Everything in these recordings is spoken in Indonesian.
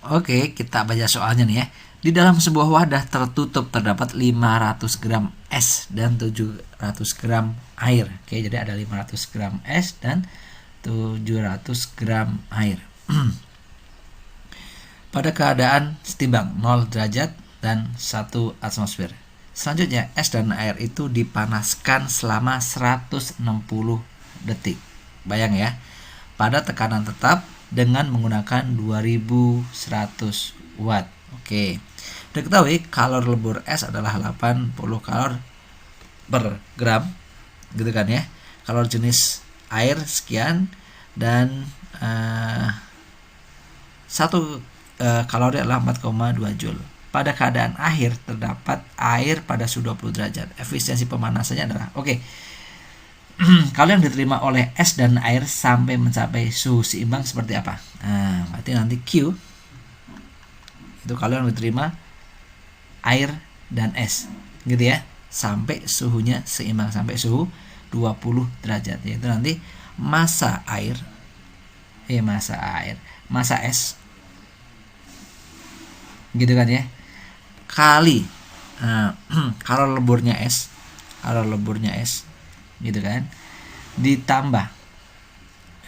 Oke, kita baca soalnya nih ya. Di dalam sebuah wadah tertutup terdapat 500 gram es dan 700 gram air. Oke, jadi ada 500 gram es dan 700 gram air. Pada keadaan setimbang 0 derajat dan 1 atmosfer. Selanjutnya, es dan air itu dipanaskan selama 160 detik. Bayang ya, pada tekanan tetap dengan menggunakan 2100 watt. Oke. Diketahui kalor lebur es adalah 80 kalor per gram, gitu kan ya. Kalor jenis air sekian dan 1 kalori adalah 4,2 joule. Pada keadaan akhir terdapat air pada suhu 20 derajat. Efisiensi pemanasannya adalah kalau yang diterima oleh es dan air sampai mencapai suhu seimbang seperti apa? Nah, berarti nanti Q itu kalau yang diterima air dan es, gitu ya, sampai suhunya seimbang, sampai suhu 20 derajat, yaitu nanti massa es, gitu kan ya, kali kalor leburnya es, gitu kan, ditambah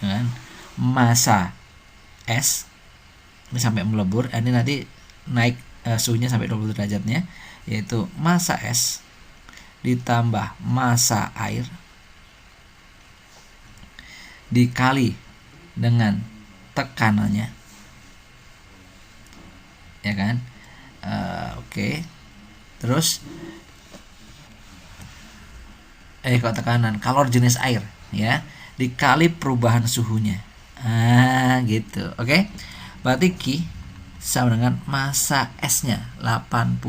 dengan massa es ini sampai melebur, ini nanti naik suhunya sampai 20 derajatnya, yaitu massa es ditambah massa air dikali dengan tekanannya, ya kan. Oke. Terus kalau tekanan, kalor jenis air ya, dikali perubahan suhunya. Gitu. Oke. Berarti Q sama dengan massa esnya 80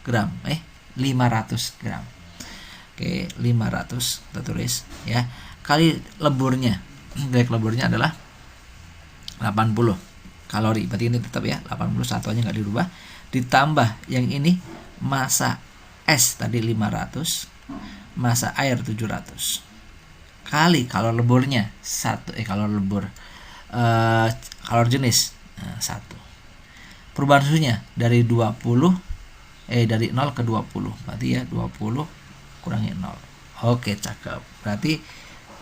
gram, 500 gram. Oke, 500 kita tulis ya. Kali leburnya. Direct leburnya adalah 80 kalori. Berarti ini tetap ya, 80 satuannya enggak dirubah. Ditambah yang ini massa es tadi 500, massa air 700. Kali kalor leburnya kalor jenis 1. Perubahan suhunya dari 0 ke 20. Berarti ya 20 kurangi 0. Oke, cakep. Berarti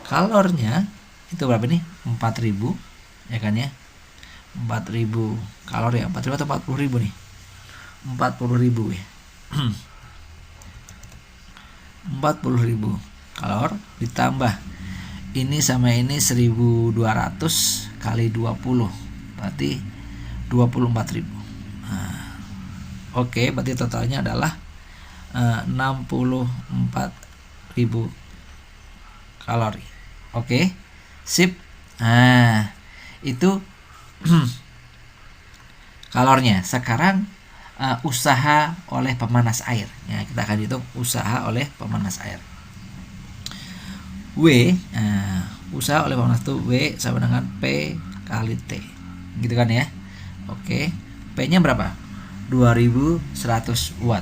kalornya itu berapa nih? 4000 ya kan ya. 4000 kalori ya. 4000 atau 40000 nih? 40000 ya. 40000 kalor ditambah ini sama ini 1200 kali 20 berarti 24000. Oke, berarti totalnya adalah 64000 kalori. Oke, sip. Itu kalornya. Sekarang usaha oleh pemanas air. Ya, kita akan hitung usaha oleh pemanas air. Usaha oleh pemanas itu W sama dengan P kali T. Gitu kan ya. Oke. P-nya berapa? 2100 watt.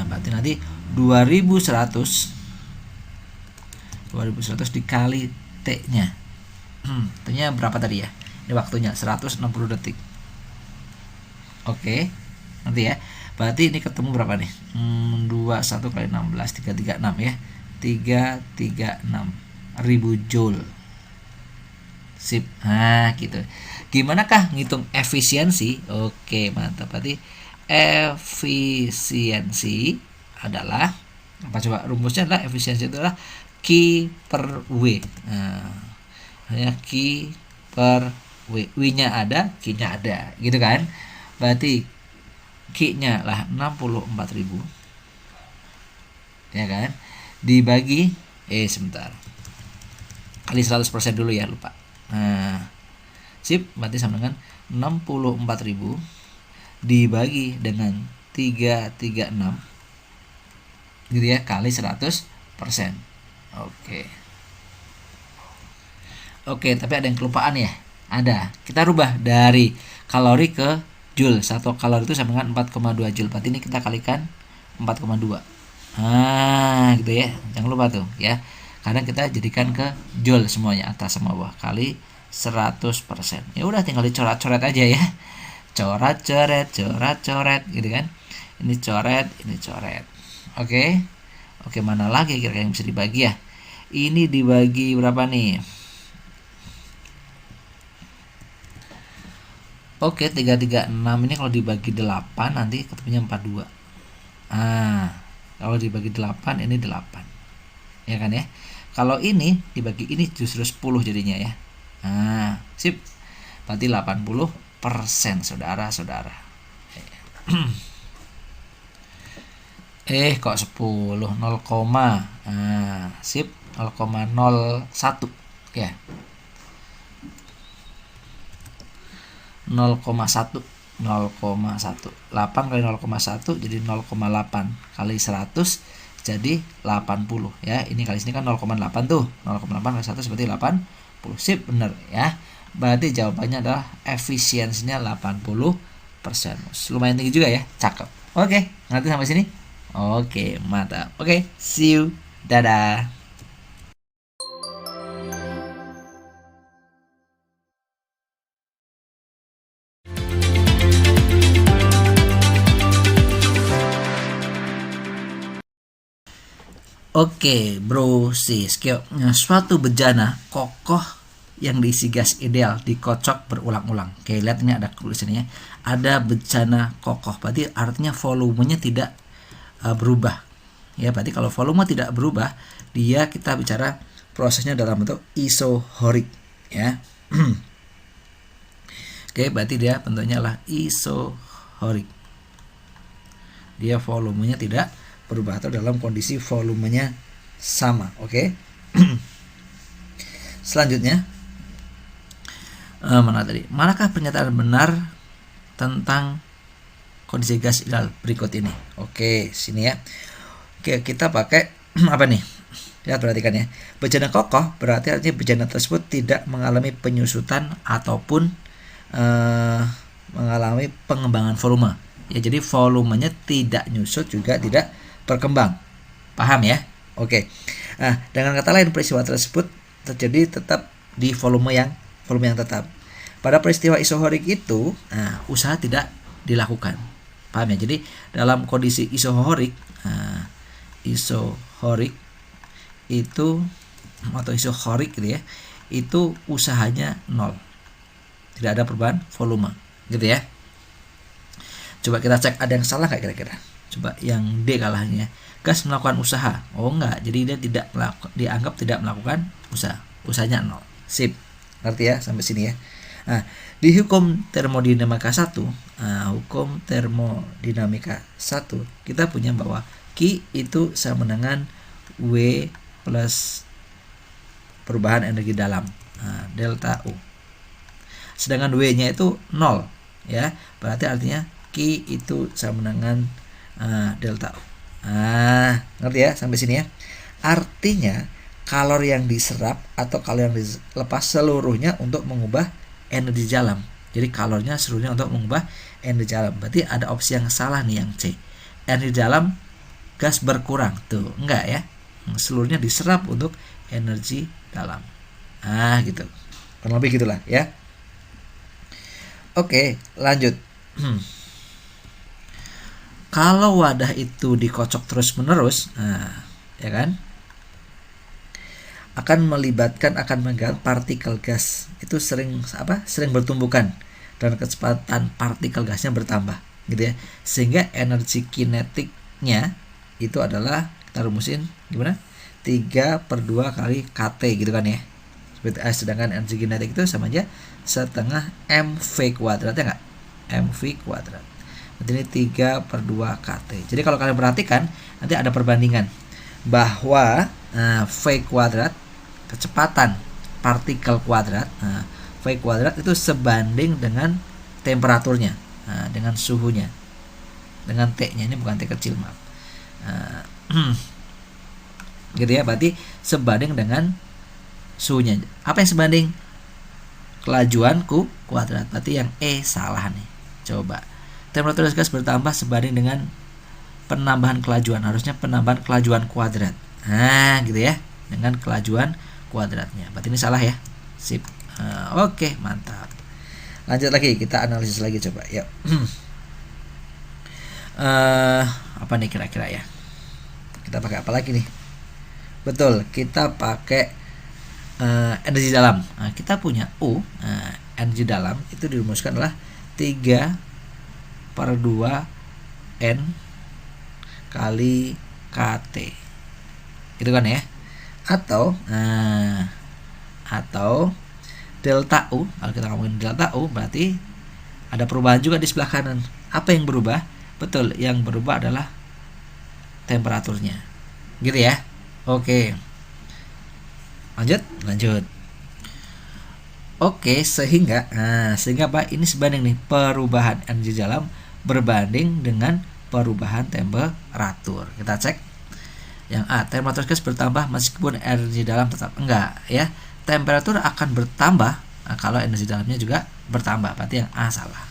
Berarti nanti 2100 dikali T-nya. T-nya berapa tadi ya? Ini waktunya 160 detik. Oke. Nanti ya. Berarti ini ketemu berapa nih? 21 kali 16 336 ya. 336.000 joule. Sip. Gitu. Gimana kah ngitung efisiensi? Oke, mantap. Berarti efisiensi adalah apa coba rumusnya? Adalah efisiensi itu adalah Q per W. Hanya Q per W. W-nya ada, Q-nya ada, gitu kan? Berarti Q-nya lah 64000. Ya kan? Dibagi sebentar. Kali 100% dulu ya, lupa. Sip, berarti sama dengan 64000 dibagi dengan 336 gitu ya, kali 100%. Oke, tapi ada yang kelupaan ya. Ada. Kita rubah dari kalori ke joule. 1 kalori itu sama dengan 4,2 joule. Berarti ini kita kalikan 4,2. Gitu ya. Jangan lupa tuh ya. Kadang kita jadikan ke joule semuanya, atas sama bawah, kali 100%. Ya udah tinggal dicoret-coret aja ya. coret-coret, coret-coret gitu kan. Ini coret, ini coret. Oke. Oke, mana lagi kira-kira yang bisa dibagi ya? Ini dibagi berapa nih? Oke, 336 ini kalau dibagi 8 nanti ketemunya 42. Kalau dibagi 8 ini 8. Ya kan ya? Kalau ini dibagi ini justru 10 jadinya ya. Sip. Berarti 80%, saudara-saudara. Kok 10? 0, sip. 0,01 ya. 0,1 0,1 8 kali 0,1 jadi 0,8 kali 100 jadi 80 ya. Ini kali sini kan 0,8 tuh. 0,8 kali 100 berarti 80. Sip, bener ya. Berarti jawabannya adalah efisiensinya 80%. Lumayan tinggi juga ya. Cakep. Oke, ngerti sampai sini? Oke, mantap. Oke, see you. Dadah. Oke, bro sis, suatu bejana kokoh yang diisi gas ideal dikocok berulang-ulang. Oke, lihat ini ada tulisannya. Ada bejana kokoh, berarti artinya volumenya tidak berubah. Ya, berarti kalau volume tidak berubah, dia kita bicara prosesnya dalam bentuk isohorik, ya. Oke, berarti dia bentuknya adalah isohorik. Dia volumenya tidak berubah atau dalam kondisi volumenya sama. Oke. Selanjutnya mana tadi? Manakah pernyataan benar tentang kondisi gas ideal berikut ini? Oke, sini ya. Oke, kita pakai apa nih? Lihat, perhatikan ya. Bejana kokoh berarti artinya bejana tersebut tidak mengalami penyusutan ataupun mengalami pengembangan volume. Ya, jadi volumenya tidak nyusut juga tidak berkembang. Paham ya? Oke. Nah, dengan kata lain peristiwa tersebut terjadi tetap di volume yang tetap. Pada peristiwa isohorik itu, usaha tidak dilakukan. Paham ya? Jadi dalam kondisi isohorik itu atau isohorik gitu ya, itu usahanya 0. Tidak ada perubahan volume, gitu ya. Coba kita cek ada yang salah nggak kira-kira? Coba yang D kalahnya. Gas melakukan usaha. Oh enggak, jadi dia dianggap tidak melakukan usaha. Usahanya 0. Sip. Ngerti ya sampai sini ya. Nah, di hukum termodinamika 1, hukum termodinamika 1, kita punya bahwa Q itu sama dengan W plus perubahan energi dalam, delta U. Sedangkan W-nya itu 0 ya. Berarti artinya Q itu sama dengan delta U. Ngerti ya sampai sini ya. Artinya kalori yang diserap atau kalori yang dilepas seluruhnya untuk mengubah energi dalam. Jadi kalorinya seluruhnya untuk mengubah energi dalam. Berarti ada opsi yang salah nih, yang C. Energi dalam gas berkurang. Tuh, enggak ya. Seluruhnya diserap untuk energi dalam. Gitu. Kurang lebih gitulah ya. Oke, lanjut. Kalau wadah itu dikocok terus-menerus, ya kan, akan mengganti partikel gas. Itu sering bertumbukan dan kecepatan partikel gasnya bertambah, gitu ya. Sehingga energi kinetiknya itu adalah, kita rumusin gimana? 3/2 kali KT gitu kan ya. Sedangkan energi kinetik itu sama aja setengah mv kuadrat, ya enggak? mv kuadrat. Berarti ini 3/2 KT. Jadi kalau kalian perhatikan nanti ada perbandingan bahwa V kuadrat, kecepatan partikel kuadrat, V kuadrat itu sebanding dengan temperaturnya, dengan suhunya, dengan T-nya, ini bukan T kecil, maaf. Gitu ya, berarti sebanding dengan suhunya. Apa yang sebanding? Kelajuan kuadrat. Berarti yang E salah nih. Coba. Temperatur gas bertambah sebanding dengan penambahan kelajuan. Harusnya penambahan kelajuan kuadrat. Gitu ya. Dengan kelajuan kuadratnya. Berarti ini salah ya. Sip. Oke, mantap. Lanjut lagi, kita analisis lagi coba. Yuk. Apa nih kira-kira ya? Kita pakai apa lagi nih? Betul, kita pakai energi dalam. Nah, kita punya U, energi dalam itu dirumuskan adalah 3/2 N kali KT. Gitu kan ya? Atau delta U, kalau kita ngomongin delta U berarti ada perubahan juga di sebelah kanan. Apa yang berubah? Betul, yang berubah adalah temperaturnya. Gitu ya. Oke. Lanjut. Oke, sehingga apa? Ini sebanding nih, perubahan energi dalam berbanding dengan perubahan temperatur. Kita cek. Yang A, temperatur gas bertambah meskipun energi dalam tetap enggak ya. Temperatur akan bertambah kalau energi dalamnya juga bertambah. Berarti yang A salah.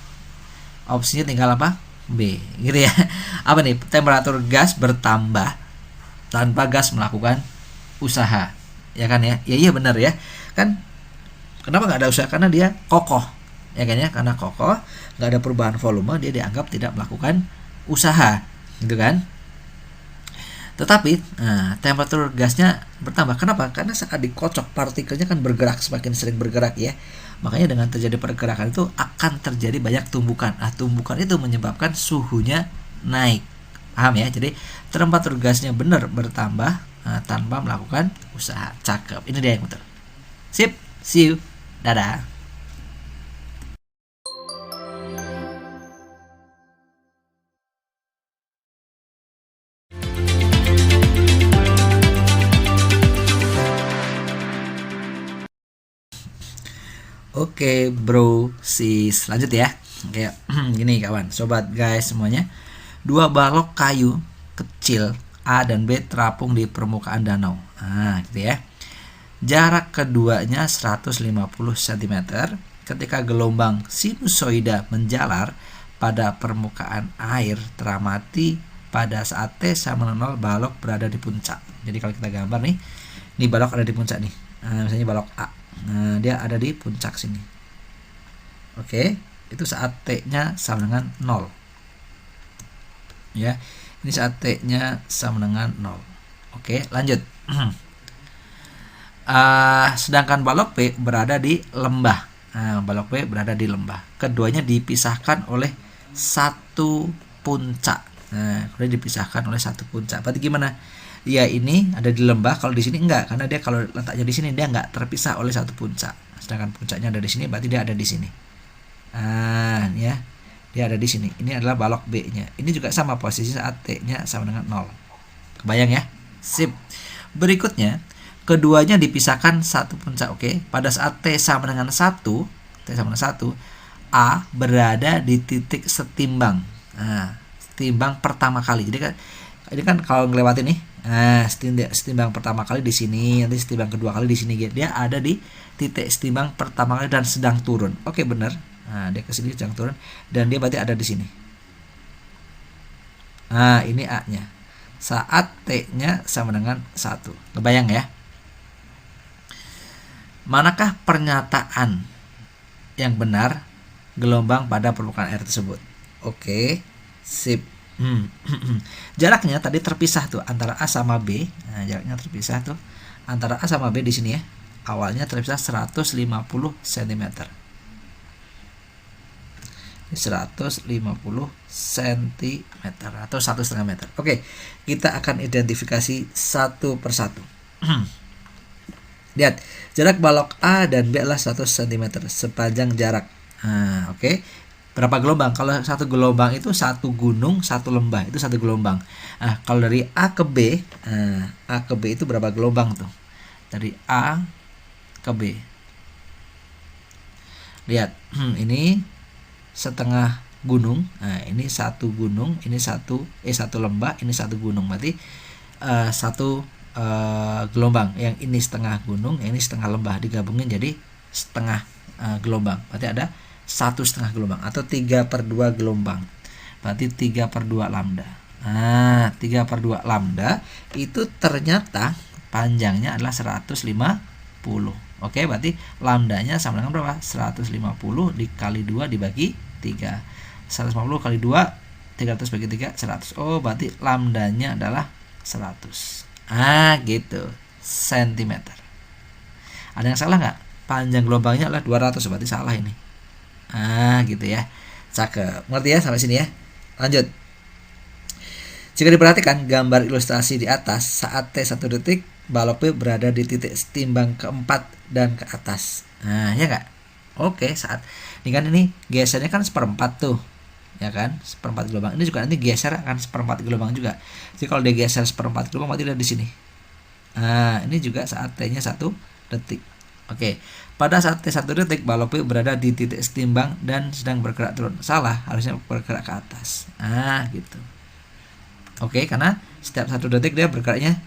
Opsinya tinggal apa? B, gitu ya. Apa nih? Temperatur gas bertambah tanpa gas melakukan usaha. Ya kan ya? Ya iya benar ya. Kan kenapa nggak ada usaha? Karena dia kokoh. Ya kan ya? Karena kokoh, nggak ada perubahan volume, dia dianggap tidak melakukan usaha. Gitu kan? Tetapi temperatur gasnya bertambah. Kenapa? Karena saat dikocok partikelnya kan bergerak, semakin sering bergerak ya. Makanya dengan terjadi pergerakan itu akan terjadi banyak tumbukan. Tumbukan itu menyebabkan suhunya naik. Paham ya? Jadi temperatur gasnya benar bertambah tanpa melakukan usaha. Cakep. Ini dia yang betul. Sip. See you. Dadah. Oke bro, sis, lanjut ya. Kayak gini kawan, sobat guys semuanya. 2 balok kayu kecil A dan B terapung di permukaan danau. Gitu ya. Jarak keduanya 150 cm. Ketika gelombang sinusoida menjalar pada permukaan air teramati pada saat T sama 0 balok berada di puncak. Jadi kalau kita gambar nih, ini balok ada di puncak nih. Misalnya balok A. Dia ada di puncak sini. Oke, itu saat T-nya sama dengan 0. Ya, ini saat T-nya sama dengan 0. Oke, lanjut. Sedangkan balok P berada di lembah. Balok P berada di lembah. Keduanya dipisahkan oleh satu puncak. Kemudian dipisahkan oleh satu puncak. Berarti gimana? Ya ini ada di lembah, kalau di sini enggak, karena dia kalau letaknya di sini dia enggak terpisah oleh satu puncak. Sedangkan puncaknya ada di sini, berarti dia ada di sini. Ya, dia ada di sini. Ini adalah balok B-nya. Ini juga sama posisi saat T-nya sama dengan 0. Kebayang ya? Sip. Berikutnya, keduanya dipisahkan satu puncak. Oke. Pada saat T sama dengan 1, A berada di titik setimbang. Setimbang pertama kali. Jadi kan ini kan kalau ngelewati nih, setimbang pertama kali di sini, nanti setimbang kedua kali di sini. Dia ada di titik setimbang pertama kali dan sedang turun. Oke, benar. Dia ke sini sedang turun dan dia berarti ada di sini. Ini A-nya. Saat T-nya sama dengan 1. Kebayang ya? Manakah pernyataan yang benar gelombang pada permukaan air tersebut? Oke, sip. Jaraknya tadi terpisah tuh antara A sama B. Jaraknya terpisah tuh antara A sama B di sini ya. Awalnya terpisah 150 cm. 150 cm atau 1,5 meter. Oke, kita akan identifikasi satu persatu. Lihat, jarak balok A dan B adalah 100 cm sepanjang jarak. Oke. Berapa gelombang? Kalau satu gelombang itu satu gunung, satu lembah, itu satu gelombang. Kalau dari A ke B, A ke B itu berapa gelombang tuh? Dari A ke B. Lihat, ini setengah gunung. Ini satu gunung, ini satu lembah, ini satu gunung. Berarti satu gelombang. Yang ini setengah gunung, yang ini setengah lembah, digabungin jadi setengah gelombang. Berarti ada 1,5 gelombang atau 3/2 gelombang. Berarti 3/2 lambda. 3/2 lambda itu ternyata panjangnya adalah 150. Oke, berarti lambdanya sama dengan berapa? 150 dikali 2 dibagi 3. 150 kali 2, 300 bagi 3, 100. Oh, berarti lambdanya adalah 100. Gitu. Sentimeter. Ada yang salah nggak? Panjang gelombangnya adalah 200, berarti salah ini. Gitu ya. Cakep. Ngerti ya sampai sini ya? Lanjut. Jika diperhatikan gambar ilustrasi di atas, saat T1 detik, balok P berada di titik setimbang keempat dan ke atas. Ya nggak? Oke, saat ini kan ini gesernya kan seperempat tuh, ya kan? Seperempat gelombang. Ini juga nanti geser akan seperempat gelombang juga. Jadi kalau dia geser seperempat gelombang, berarti dia di sini. Ini juga saat T-nya 1 detik. Oke, pada saat T1 detik, balok P berada di titik setimbang dan sedang bergerak turun. Salah, harusnya bergerak ke atas. Gitu. Oke, karena setiap 1 detik dia bergeraknya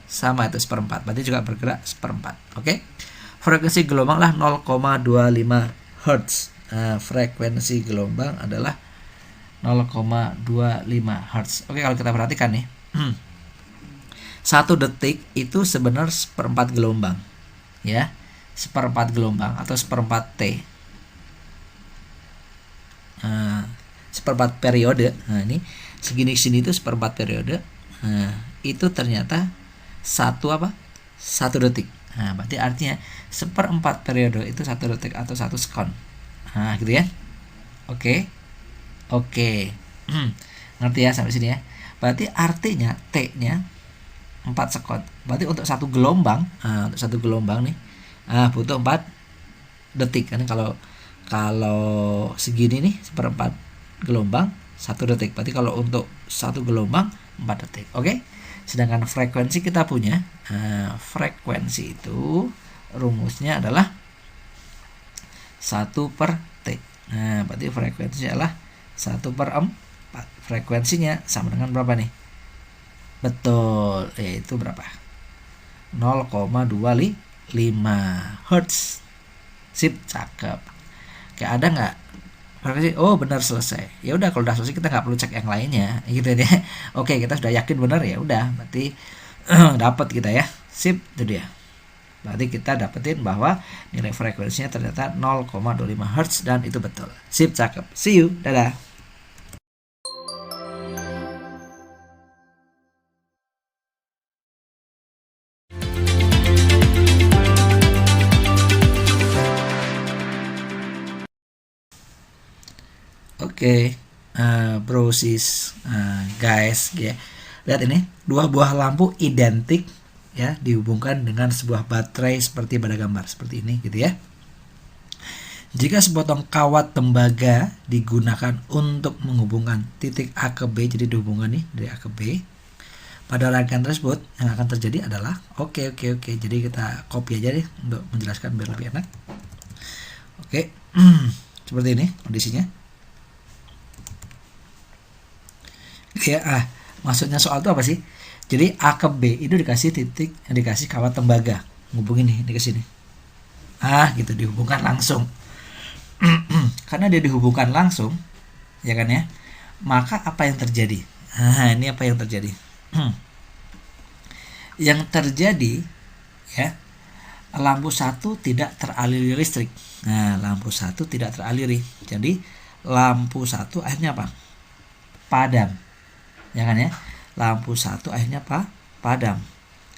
sama, itu seperempat, berarti juga bergerak seperempat. Oke, frekuensi gelombang lah 0,25 Hz. Frekuensi gelombang adalah 0,25 Hz. Oke, kalau kita perhatikan nih, 1 detik itu sebenarnya seperempat gelombang, ya, seperempat gelombang atau seperempat T, seperempat periode. Ini segini sini itu seperempat periode. Itu ternyata 1 detik. Berarti artinya seperempat periode itu 1 detik atau 1 sekon. Gitu ya. Oke. Ngerti ya sampai sini ya. Berarti artinya T-nya 4 sekon. Berarti untuk 1 gelombang, untuk 1 gelombang nih, butuh 4 detik. Karena kalau segini nih seperempat gelombang 1 detik. Berarti kalau untuk 1 gelombang 4 detik. Oke. Sedangkan frekuensi kita punya, frekuensi itu rumusnya adalah 1 per T. Berarti frekuensinya adalah 1 per 4. Frekuensinya sama dengan berapa nih? Betul, yaitu berapa? 0,25 Hz. Sip, cakep. Kayak ada nggak frekuensi? Oh, benar, selesai. Ya udah, kalau udah selesai kita nggak perlu cek yang lainnya, gitu ya. Oke, kita sudah yakin benar, ya udah, berarti dapat kita ya. Sip, itu dia. Berarti kita dapetin bahwa nilai frekuensinya ternyata 0,25 Hz dan itu betul. Sip, cakep. See you, dadah. Oke, brosis, guys, ya. Lihat ini, 2 buah lampu identik, ya, dihubungkan dengan sebuah baterai seperti pada gambar seperti ini, gitu ya. Jika sepotong kawat tembaga digunakan untuk menghubungkan titik A ke B, jadi dihubungkan nih dari A ke B, pada rangkaian tersebut yang akan terjadi adalah oke. Jadi kita copy aja deh untuk menjelaskan biar lebih enak. Oke, seperti ini kondisinya. Ya, maksudnya soal itu apa sih? Jadi A ke B itu dikasih titik, dikasih kawat tembaga, ngubungin nih ke sini. Gitu, dihubungkan langsung. Karena dia dihubungkan langsung, ya kan ya, maka apa yang terjadi? Ini apa yang terjadi? Yang terjadi, ya, lampu 1 tidak teraliri listrik. Lampu 1 tidak teraliri. Jadi lampu 1 akhirnya apa? Padam. Ya kan ya? Lampu 1 akhirnya padam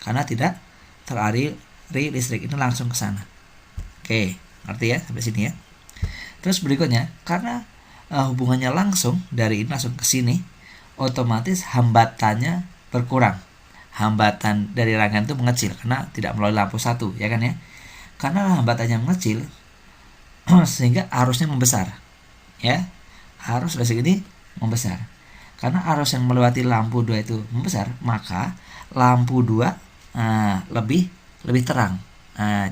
karena tidak teraliri listrik. Ini langsung ke sana. Oke, ngerti ya sampai sini ya. Terus berikutnya, karena hubungannya langsung dari ini langsung ke sini, otomatis hambatannya berkurang. Hambatan dari rangkaian itu mengecil karena tidak melalui lampu 1, ya kan ya. Karena hambatannya mengecil sehingga arusnya membesar. Ya. Arus listrik ini membesar. Karena arus yang melewati lampu 2 itu membesar, maka lampu 2 lebih terang.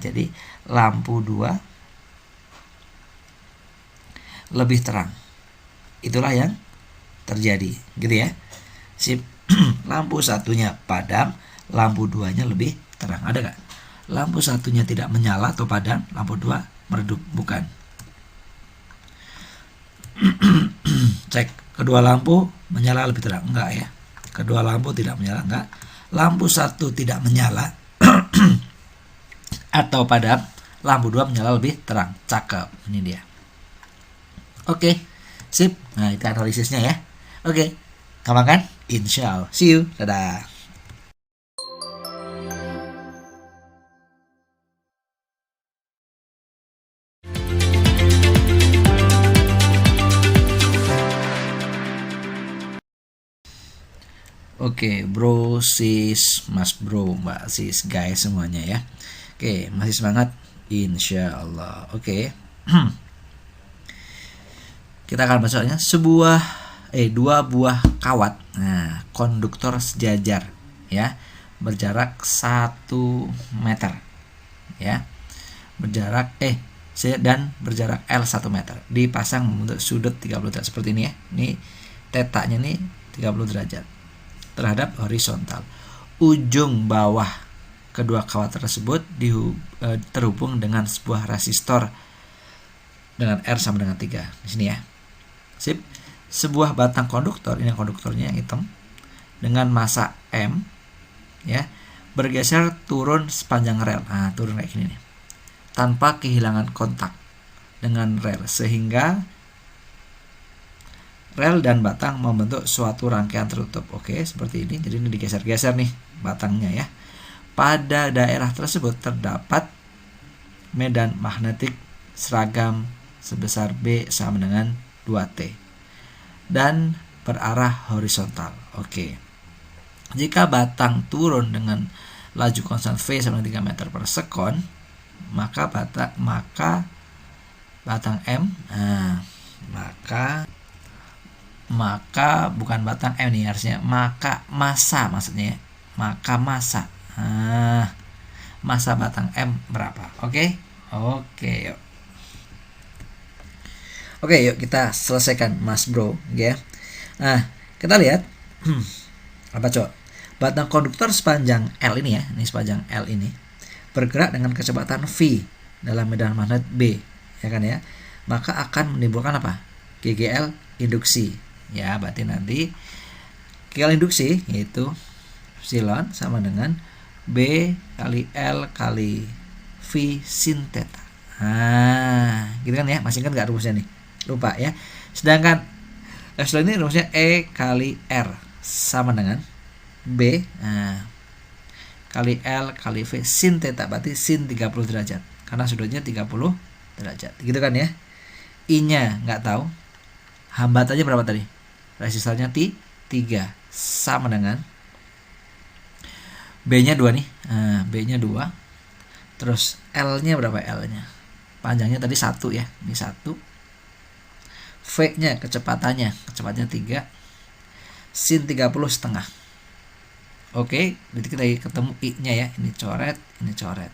Jadi lampu 2 lebih terang. Itulah yang terjadi, gitu ya. Sip. Lampu 1-nya padam, lampu 2-nya lebih terang. Ada nggak? Lampu 1-nya tidak menyala atau padam, lampu 2 meredup? Bukan. Cek, kedua lampu menyala lebih terang? Enggak ya. Kedua lampu tidak menyala, enggak. Lampu 1 tidak menyala atau padam, lampu 2 menyala lebih terang. Cakep, ini dia. Oke, sip. Nah, itu analisisnya ya. Oke, gampang kan? Insya Allah. See you, dadah. Oke, bro, sis, mas bro, mbak sis, guys semuanya ya. Oke, masih semangat? Insya Allah. Oke. Kita akan bahasanya dua buah kawat. Nah, konduktor sejajar ya, berjarak 1 meter ya. Berjarak dan berjarak L 1 meter. Dipasang membentuk sudut 30 derajat seperti ini ya. Ini tetanya nih 30 derajat terhadap horizontal. Ujung bawah kedua kawat tersebut terhubung dengan sebuah resistor dengan R sama dengan 3. Di sini ya. Sip. Sebuah batang konduktor, ini konduktornya yang hitam, dengan massa M ya, bergeser turun sepanjang rel. Nah, turun kayak gini nih. Tanpa kehilangan kontak dengan rel, sehingga rel dan batang membentuk suatu rangkaian tertutup. Oke, seperti ini. Jadi ini digeser-geser nih batangnya ya. Pada daerah tersebut terdapat medan magnetik seragam sebesar B sama dengan 2T dan berarah horizontal. Oke. Jika batang turun dengan laju konstan V sama dengan 3 meter per sekon, maka batang M, maka bukan batang M nih harusnya, maka massa maksudnya ya. Maka massa massa batang M berapa? Oke, yuk. Oke, yuk kita selesaikan mas bro ya. Nah, kita lihat apa coba? Batang konduktor sepanjang L ini ya, ini sepanjang L ini bergerak dengan kecepatan V dalam medan magnet B, ya kan ya. Maka akan menimbulkan apa? GGL induksi. Ya, berarti nanti GGL induksi yaitu epsilon sama dengan B kali L kali V sin theta. Nah, gitu kan ya. Masih kan nggak rumusnya nih? Lupa ya. Sedangkan epsilon ini rumusnya E kali R sama dengan B kali L kali V sin theta, berarti sin 30 derajat karena sudutnya 30 derajat. Gitu kan ya. I-nya nggak tahu. Hambatannya berapa tadi? Resistornya 3 sama dengan B-nya 2 nih. B-nya 2. Terus L-nya berapa L-nya? Panjangnya tadi 1 ya. Ini 1. V-nya kecepatannya 3 sin 30 setengah. Oke, berarti kita ketemu I-nya ya. Ini coret, ini coret.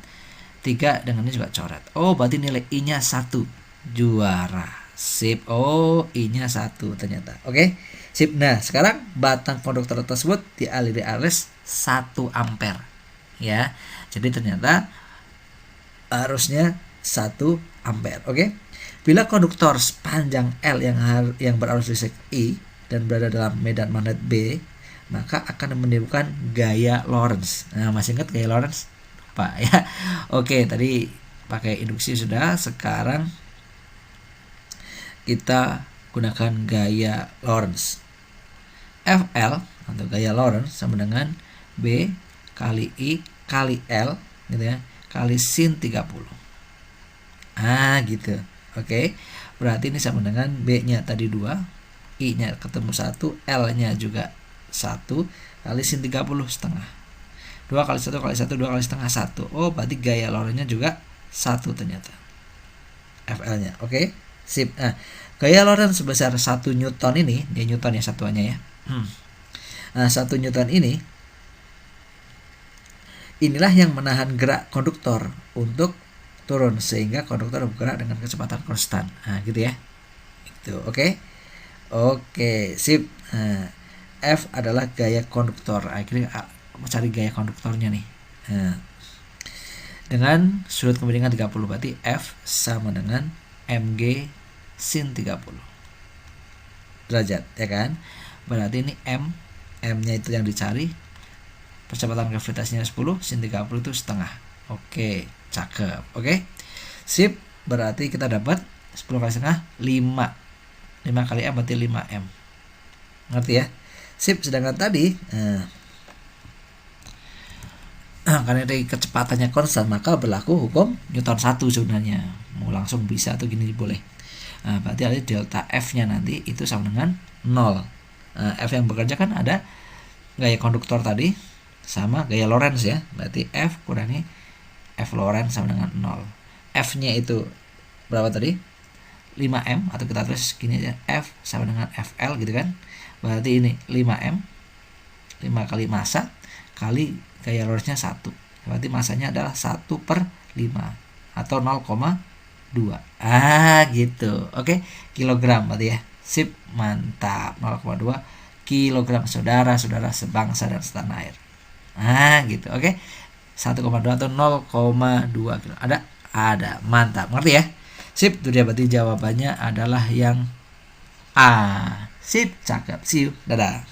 3 dengan ini juga coret. Oh, berarti nilai I-nya 1. Juara. Sip. Oh, I-nya 1 ternyata. Oke. Sip. Nah, sekarang batang konduktor tersebut dialiri arus 1 ampere. Ya. Jadi ternyata arusnya 1 ampere. Oke. Bila konduktor sepanjang L yang berarus listrik I dan berada dalam medan magnet B, maka akan menimbulkan gaya Lorentz. Nah, masih ingat gaya Lorentz? Lupa ya. Oke, tadi pakai induksi sudah. Sekarang kita gunakan gaya Lorentz. FL atau gaya Lorentz sama dengan B kali I kali L gitu ya, kali sin 30. Gitu. Oke. Berarti ini sama dengan B-nya tadi 2, I-nya ketemu 1, L-nya juga 1 kali sin 30 setengah. 2 kali 1 kali 1 2 kali setengah 1. Oh, berarti gaya Lorentz-nya juga 1 ternyata. FL-nya. Oke. Sip. Nah, gaya Lorentz sebesar 1 Newton ini, dia Newton ya satuannya ya. Nah, 1 Newton inilah yang menahan gerak konduktor untuk turun sehingga konduktor bergerak dengan kecepatan konstan. Nah, gitu ya. Itu. Oke. Sip. Nah, F adalah gaya konduktor. Akhirnya cari gaya konduktornya nih. Nah, dengan sudut kemiringan 30, berarti F sama dengan mg sin 30 derajat, ya kan? Berarti ini M-nya itu yang dicari. Percepatan gravitasinya 10, sin 30 itu setengah. Oke. Cakep. Oke. Sip. Berarti kita dapat 10 kali setengah 5. 5 kali M berarti 5M. Ngerti ya? Sip. Sedangkan tadi karena dari kecepatannya konstan, maka berlaku hukum Newton 1 sebenarnya. Mau langsung bisa atau gini boleh. Berarti ada delta F-nya nanti itu sama dengan 0. F yang bekerja kan ada gaya konduktor tadi sama gaya Lorentz ya. Berarti F kurangi F Lorentz sama dengan 0. F-nya itu berapa tadi? 5M, atau kita tulis gini aja, F sama dengan FL gitu kan. Berarti ini 5M, 5 kali massa kali gaya Lorentz-nya 1. Berarti massanya adalah 1/5 atau 0,2. Gitu. Oke, kilogram berarti ya. Sip, mantap. 0,2 kilogram, saudara-saudara sebangsa dan setanah air. Gitu. Oke. 1,2 atau 0,2 kilo. Ada. Mantap. Ngerti ya? Sip, itu dia, berarti jawabannya adalah yang A. Sip, cakep. See you. Dadah.